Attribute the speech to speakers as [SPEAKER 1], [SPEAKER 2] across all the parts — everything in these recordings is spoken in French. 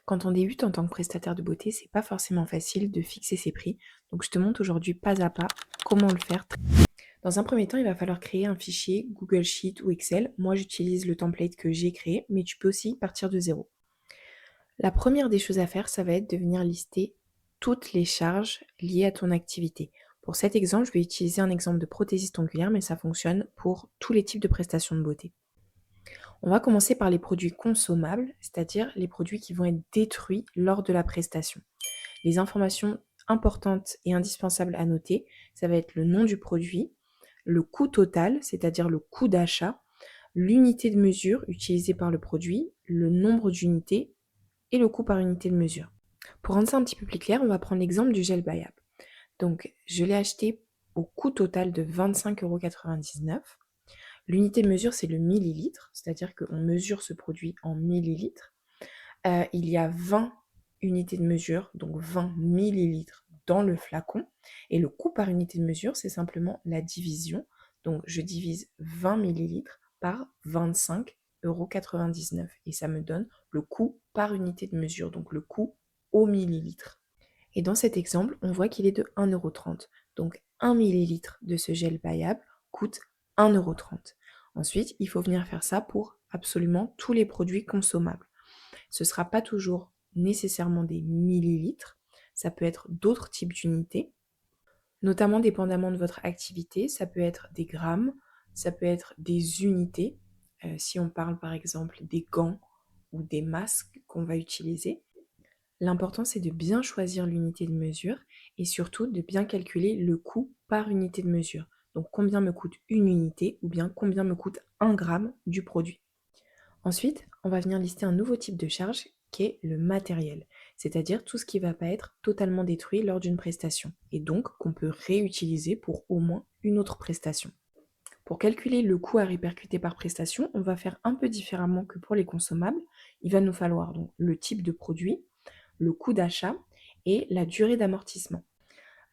[SPEAKER 1] Quand on débute en tant que prestataire de beauté, c'est pas forcément facile de fixer ses prix. Donc je te montre aujourd'hui pas à pas comment le faire. Dans un premier temps, il va falloir créer un fichier Google Sheet ou Excel. Moi, j'utilise le template que j'ai créé, mais tu peux aussi partir de zéro. La première des choses à faire, ça va être de venir lister toutes les charges liées à ton activité. Pour cet exemple, je vais utiliser un exemple de prothésiste ongulaire, mais ça fonctionne pour tous les types de prestations de beauté. On va commencer par les produits consommables, c'est-à-dire les produits qui vont être détruits lors de la prestation. Les informations importantes et indispensables à noter, ça va être le nom du produit, le coût total, c'est-à-dire le coût d'achat, l'unité de mesure utilisée par le produit, le nombre d'unités et le coût par unité de mesure. Pour rendre ça un petit peu plus clair, on va prendre l'exemple du gel Bayab. Donc, je l'ai acheté au coût total de 25,99 €. L'unité de mesure, c'est le millilitre, c'est-à-dire qu'on mesure ce produit en millilitres. Il y a 20 unités de mesure, donc 20 millilitres dans le flacon. Et le coût par unité de mesure, c'est simplement la division. Donc, je divise 20 millilitres par 25,99 € et ça me donne le coût par unité de mesure, donc le coût au millilitre. Et dans cet exemple, on voit qu'il est de 1,30 €. Donc 1 millilitre de ce gel Bayab coûte 1,30 €. Ensuite, il faut venir faire ça pour absolument tous les produits consommables. Ce ne sera pas toujours nécessairement des millilitres, ça peut être d'autres types d'unités, notamment dépendamment de votre activité, ça peut être des grammes, ça peut être des unités, si on parle par exemple des gants ou des masques qu'on va utiliser. L'important, c'est de bien choisir l'unité de mesure et surtout de bien calculer le coût par unité de mesure. Donc combien me coûte une unité ou bien combien me coûte 1 gramme du produit. Ensuite, on va venir lister un nouveau type de charge qui est le matériel, c'est-à-dire tout ce qui ne va pas être totalement détruit lors d'une prestation et donc qu'on peut réutiliser pour au moins une autre prestation. Pour calculer le coût à répercuter par prestation, on va faire un peu différemment que pour les consommables. Il va nous falloir donc le type de produit, le coût d'achat et la durée d'amortissement.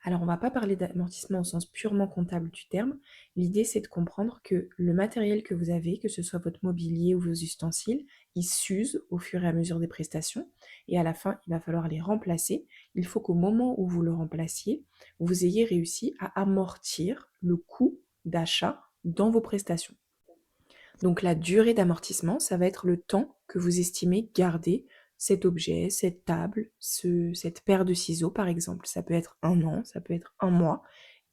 [SPEAKER 1] Alors, on ne va pas parler d'amortissement au sens purement comptable du terme. L'idée, c'est de comprendre que le matériel que vous avez, que ce soit votre mobilier ou vos ustensiles, ils s'usent au fur et à mesure des prestations. Et à la fin, il va falloir les remplacer. Il faut qu'au moment où vous le remplaciez, vous ayez réussi à amortir le coût d'achat dans vos prestations. Donc la durée d'amortissement, ça va être le temps que vous estimez garder cet objet, cette table, cette paire de ciseaux par exemple. Ça peut être 1 an, ça peut être 1 mois,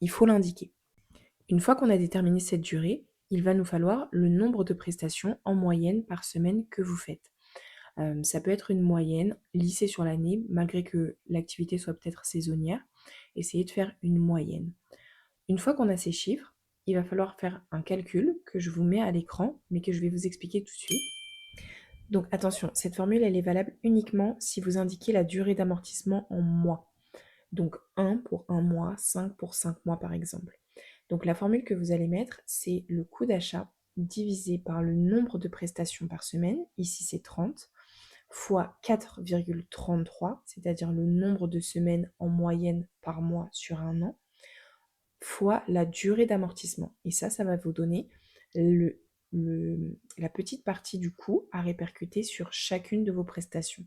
[SPEAKER 1] il faut l'indiquer. Une fois qu'on a déterminé cette durée, il va nous falloir le nombre de prestations en moyenne par semaine que vous faites. Ça peut être une moyenne lissée sur l'année, malgré que l'activité soit peut-être saisonnière. Essayez de faire une moyenne. Une fois qu'on a ces chiffres, il va falloir faire un calcul que je vous mets à l'écran, mais que je vais vous expliquer tout de suite. Donc attention, cette formule, elle est valable uniquement si vous indiquez la durée d'amortissement en mois. Donc 1 pour 1 mois, 5 pour 5 mois par exemple. Donc la formule que vous allez mettre, c'est le coût d'achat divisé par le nombre de prestations par semaine, ici c'est 30, fois 4,33, c'est-à-dire le nombre de semaines en moyenne par mois sur un an, fois la durée d'amortissement. Et ça va vous donner la petite partie du coût à répercuter sur chacune de vos prestations.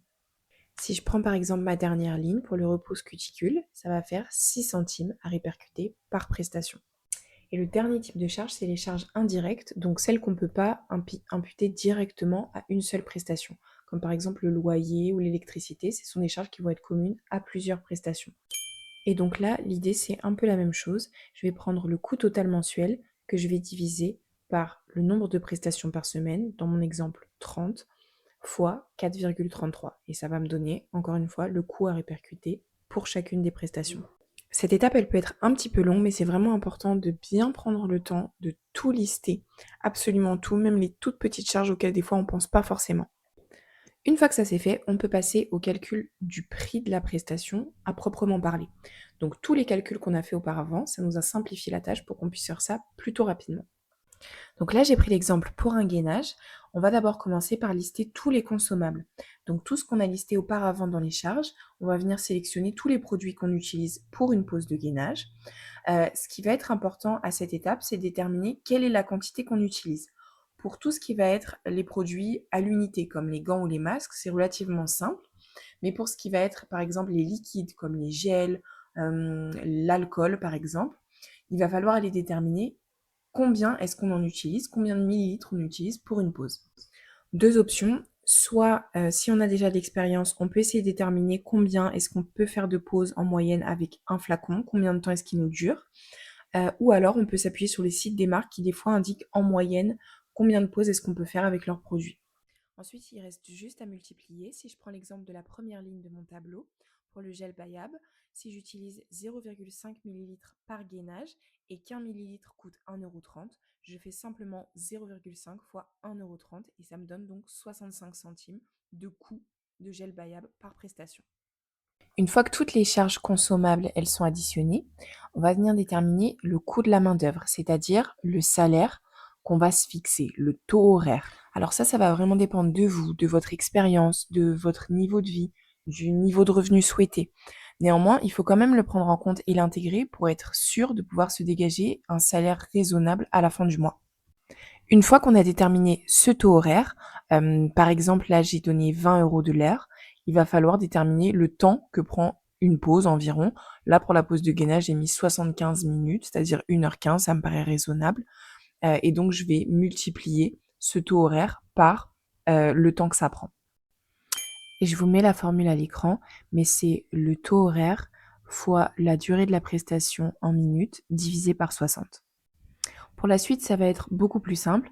[SPEAKER 1] Si je prends par exemple ma dernière ligne pour le repousse cuticule, ça va faire 6 centimes à répercuter par prestation. Et le dernier type de charge, c'est les charges indirectes, donc celles qu'on ne peut pas imputer directement à une seule prestation, comme par exemple le loyer ou l'électricité. Ce sont des charges qui vont être communes à plusieurs prestations. Et donc là, l'idée, c'est un peu la même chose. Je vais prendre le coût total mensuel que je vais diviser par le nombre de prestations par semaine, dans mon exemple 30, fois 4,33. Et ça va me donner, encore une fois, le coût à répercuter pour chacune des prestations. Cette étape, elle peut être un petit peu longue, mais c'est vraiment important de bien prendre le temps de tout lister, absolument tout, même les toutes petites charges auxquelles des fois on ne pense pas forcément. Une fois que ça c'est fait, on peut passer au calcul du prix de la prestation à proprement parler. Donc tous les calculs qu'on a fait auparavant, ça nous a simplifié la tâche pour qu'on puisse faire ça plutôt rapidement. Donc là, j'ai pris l'exemple pour un gainage. On va d'abord commencer par lister tous les consommables. Donc tout ce qu'on a listé auparavant dans les charges, on va venir sélectionner tous les produits qu'on utilise pour une pose de gainage. Ce qui va être important à cette étape, c'est de déterminer quelle est la quantité qu'on utilise. Pour tout ce qui va être les produits à l'unité, comme les gants ou les masques, c'est relativement simple. Mais pour ce qui va être, par exemple, les liquides comme les gels, l'alcool, par exemple, il va falloir aller déterminer combien est-ce qu'on en utilise, combien de millilitres on utilise pour une pause. Deux options, soit si on a déjà de l'expérience, on peut essayer de déterminer combien est-ce qu'on peut faire de pause en moyenne avec un flacon, combien de temps est-ce qu'il nous dure, ou alors on peut s'appuyer sur les sites des marques qui des fois indiquent en moyenne combien de pauses est-ce qu'on peut faire avec leurs produits. Ensuite, il reste juste à multiplier. Si je prends l'exemple de la première ligne de mon tableau, pour le gel Bayab, si j'utilise 0,5 ml par gainage et qu'un millilitre coûte 1,30 €, je fais simplement 0,5 fois 1,30 € et ça me donne donc 65 centimes de coût de gel Bayab par prestation. Une fois que toutes les charges consommables, elles sont additionnées, on va venir déterminer le coût de la main-d'œuvre, c'est-à-dire le salaire qu'on va se fixer, le taux horaire. Alors ça va vraiment dépendre de vous, de votre expérience, de votre niveau de vie, du niveau de revenu souhaité. Néanmoins, il faut quand même le prendre en compte et l'intégrer pour être sûr de pouvoir se dégager un salaire raisonnable à la fin du mois. Une fois qu'on a déterminé ce taux horaire, par exemple là j'ai donné 20 € de l'heure, il va falloir déterminer le temps que prend une pause environ. Là pour la pause de gainage j'ai mis 75 minutes, c'est-à-dire 1h15, ça me paraît raisonnable. Et donc je vais multiplier ce taux horaire par le temps que ça prend. Et je vous mets la formule à l'écran, mais c'est le taux horaire fois la durée de la prestation en minutes divisé par 60. Pour la suite, ça va être beaucoup plus simple,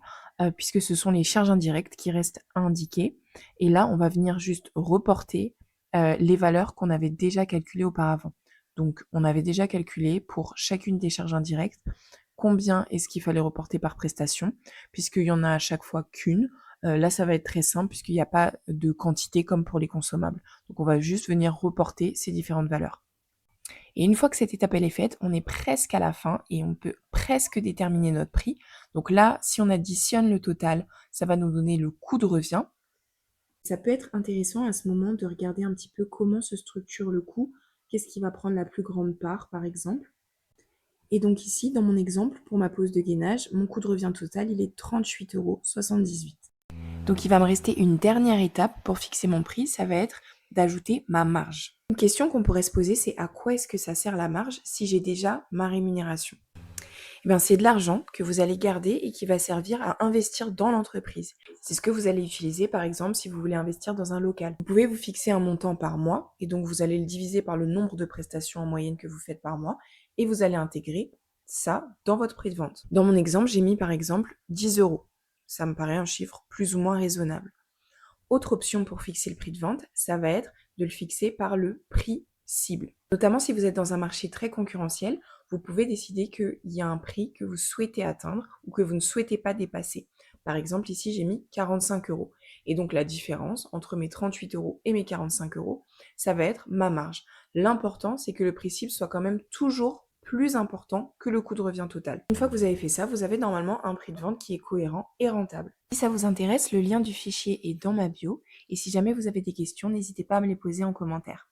[SPEAKER 1] puisque ce sont les charges indirectes qui restent à indiquer. Et là, on va venir juste reporter les valeurs qu'on avait déjà calculées auparavant. Donc, on avait déjà calculé pour chacune des charges indirectes combien est-ce qu'il fallait reporter par prestation, puisqu'il y en a à chaque fois qu'une. Là, ça va être très simple, puisqu'il n'y a pas de quantité comme pour les consommables. Donc, on va juste venir reporter ces différentes valeurs. Et une fois que cette étape elle est faite, on est presque à la fin et on peut presque déterminer notre prix. Donc là, si on additionne le total, ça va nous donner le coût de revient. Ça peut être intéressant à ce moment de regarder un petit peu comment se structure le coût, qu'est-ce qui va prendre la plus grande part par exemple. Et donc ici, dans mon exemple, pour ma pause de gainage, mon coût de revient total, il est 38,78 €. Donc il va me rester une dernière étape pour fixer mon prix, ça va être d'ajouter ma marge. Une question qu'on pourrait se poser, c'est à quoi est-ce que ça sert la marge si j'ai déjà ma rémunération? Eh bien, c'est de l'argent que vous allez garder et qui va servir à investir dans l'entreprise. C'est ce que vous allez utiliser, par exemple, si vous voulez investir dans un local. Vous pouvez vous fixer un montant par mois et donc vous allez le diviser par le nombre de prestations en moyenne que vous faites par mois et vous allez intégrer ça dans votre prix de vente. Dans mon exemple, j'ai mis par exemple 10 €. Ça me paraît un chiffre plus ou moins raisonnable. Autre option pour fixer le prix de vente, ça va être de le fixer par le prix cible. Notamment si vous êtes dans un marché très concurrentiel, vous pouvez décider qu'il y a un prix que vous souhaitez atteindre ou que vous ne souhaitez pas dépasser. Par exemple, ici, j'ai mis 45 €. Et donc, la différence entre mes 38 € et mes 45 €, ça va être ma marge. L'important, c'est que le prix cible soit quand même toujours plus important que le coût de revient total. Une fois que vous avez fait ça, vous avez normalement un prix de vente qui est cohérent et rentable. Si ça vous intéresse, le lien du fichier est dans ma bio. Et si jamais vous avez des questions, n'hésitez pas à me les poser en commentaire.